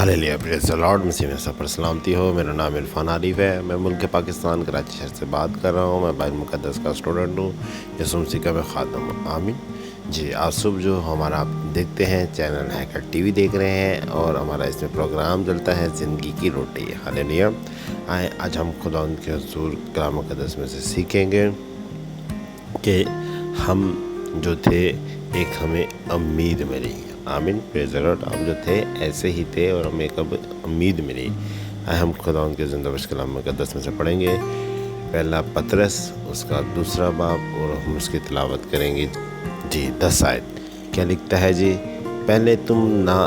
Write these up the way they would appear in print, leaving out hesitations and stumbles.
Hallelujah praise the lord. मसीह में सब पर सलामती हो। मेरा नाम इरफान आरिफ है। मैं मुल्क पाकिस्तान कराची शहर से बात कर रहा हूँ। मैं बाइबल मुक़द्दस का स्टूडेंट हूँ। यीशु मसीह का मैं खादम हूँ। आमीन। जी, आज सुबह जो हमारा आप देखते हैं चैनल हैकर टीवी देख रहे हैं और हमारा इसमें प्रोग्राम चलता है ज़िंदगी की रोटी। हालेलुया। आए आज हम खुदा के हुज़ूर कलाम मुक़द्दस में से सीखेंगे कि हम जो थे एक हमें उम्मीद मिली। आमीन प्रेज़ द लॉर्ड। हम जो थे ऐसे ही थे और हमें कब उम्मीद मिली। आए हम खुदा के ज़िंदा कलाम मुक़द्दस में से पढ़ेंगे पहला पतरस उसका दूसरा बाब और हम उसकी तिलावत करेंगे। जी 10 आयत क्या लिखता है जी। पहले तुम ना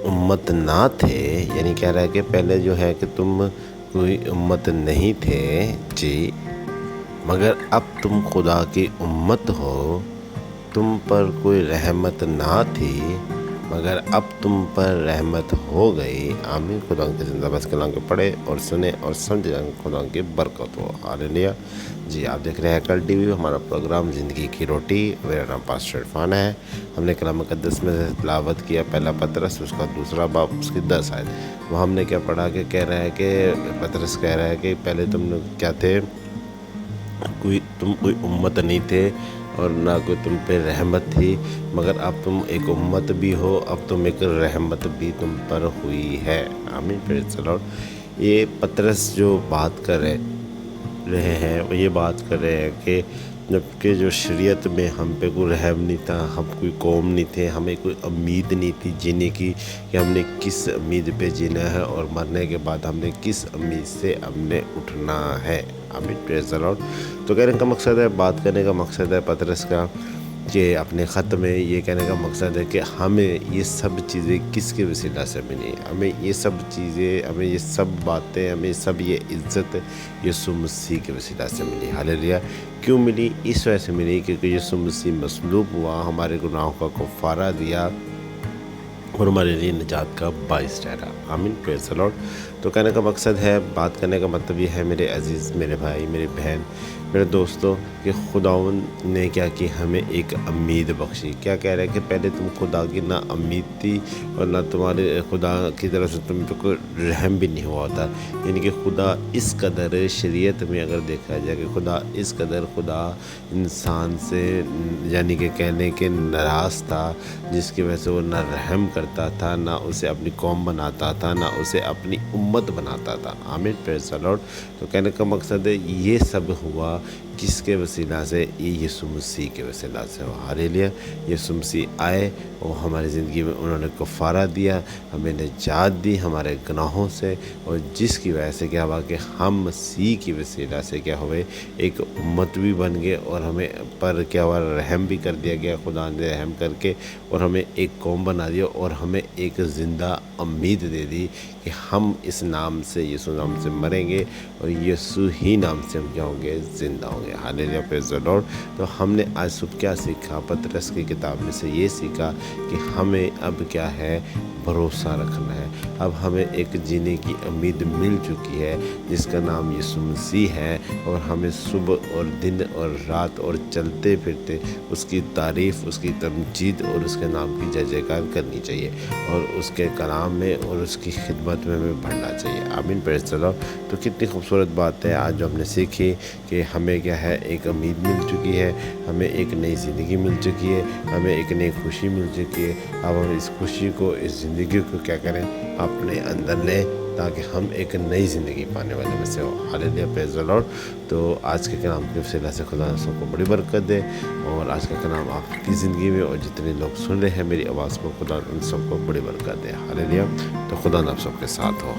उम्मत ना थे, यानी कह रहा है कि पहले जो है कि तुम कोई उम्मत नहीं थे जी, मगर अब तुम खुदा की उम्मत हो। तुम पर कोई रहमत ना थी मगर अब तुम पर रहमत हो गई। आमीन। खुदा के ज़िंदा बस कलाम को पढ़े और सुने और समझ जाएंगे खुदा की बरकत हो। हालेलुया। जी, आप देख रहे हैं कल टीवी। हमारा प्रोग्राम ज़िंदगी की रोटी। मेरा नाम पास्टर इरफान है। हमने कलाम मुक़द्दस में से तिलावत किया पहला पतरस उसका दूसरा बाब उसकी 10 आयत। वहाँ हमने क्या पढ़ा कि कह रहा है कि पतरस कह रहा है कि पहले तुम क्या थे, तुम कोई उम्मत नहीं थे और ना कोई तुम पे रहमत थी, मगर अब तुम एक उम्मत भी हो, अब तुम एक रहमत भी तुम पर हुई है। आमीन प्रेज़ द लॉर्ड। ये पतरस जो बात कर रहे हैं वो ये बात कर रहे हैं कि जबकि जो शरीयत में हम पे कोई रहम नहीं था, हम कोई कौम नहीं थे, हमें कोई उम्मीद नहीं थी जीने की कि हमने किस उम्मीद पे जीना है और मरने के बाद हमने किस उम्मीद से हमने उठना है। आमीन प्रेज़ द लॉर्ड। तो कहने का मकसद है, बात करने का मकसद है पतरस का कि अपने ख़त में ये कहने का मकसद है कि हमें ये सब चीज़ें किसके वसीला से मिली। हमें ये सब चीज़ें, हमें ये सब बातें, हमें सब ये इज़्ज़त यीशु मसीह के वसीला से मिली। हालेलुया। क्यों मिली? इस वजह से मिली क्योंकि यीशु मसीह मसलूब हुआ, हमारे गुनाहों का कफ़ारा दिया और हमारे लिए निजात का बाइस ठहरा। आमीन प्रेज़ द लॉर्ड। तो कहने का मकसद है, बात करने का मतलब ये है मेरे अजीज़, मेरे भाई, मेरी बहन, मेरे दोस्तों, कि खुदावन ने क्या कि हमें एक उम्मीद बख्शी। क्या कह रहे हैं कि पहले तुम खुदा की ना उम्मीद थी और ना तुम्हारे खुदा की तरफ से तुम पे कोई रहम भी नहीं हुआ था। यानी कि खुदा इस कदर शरीयत में अगर देखा जाए कि खुदा इस कदर खुदा इंसान से यानी कि कहने के नाराज़ था, जिसकी वजह से वो ना रहम करता था, ना उसे अपनी कौम बनाता था, ना उसे अपनी उम्मत बनाता था। आमीन प्रेज़ द लॉर्ड। तो कहने का मकसद है ये सब हुआ किसके वसीला से? ये यीशु मसीह के वसीला से हो। हालेलुया। यीशु मसीह आए और हमारी ज़िंदगी में उन्होंने कफ़ारा दिया, हमें निजात दी हमारे गुनाहों से, और जिसकी वजह से क्या हुआ कि हम मसीह की वसीला से क्या हुए, एक उम्मत भी बन गए और हमें पर क्या हुआ, रहम भी कर दिया गया खुदा ने रहम करके, और हमें एक कौम बना दिया और हमें एक ज़िंदा उम्मीद दे दी कि हम इस नाम से, यीशु नाम से मरेंगे और यीशु ही नाम से हम क्या होंगे, ज़िंदा होंगे। Hallelujah praise the Lord. तो हमने आज सुबह क्या सीखा? पतरस की किताब में से ये सीखा कि हमें अब क्या है, भरोसा रखना है। अब हमें एक जीने की उम्मीद मिल चुकी है जिसका नाम यीशु मसीह है, और हमें सुबह और दिन और रात और चलते फिरते उसकी तारीफ़, उसकी तमजीद और उसके नाम की जय जयकार करनी चाहिए और उसके कलाम में और उसकी खिदमत में हमें बढ़ना चाहिए। आमीन प्रेज़ द लॉर्ड। तो कितनी खूबसूरत बात है आज जो हमने सीखी कि हमें क्या है, एक उम्मीद मिल चुकी है, हमें एक नई ज़िंदगी मिल चुकी है, हमें एक नई खुशी मिल चुकी है। अब हम इस खुशी को, इस ज़िंदगी को क्या करें, अपने अंदर लें ताकि हम एक नई ज़िंदगी पाने वाले में से हो। Hallelujah praise the Lord. तो आज के कलाम के वसीला से खुदा सबको बड़ी बरकत दे, और आज का कलाम आपकी ज़िंदगी में और जितने लोग सुन रहे हैं मेरी आवाज़ को, खुदा उन सबको बड़ी बरकत दे। हालेलुया। तो खुदा आप सबके साथ हो।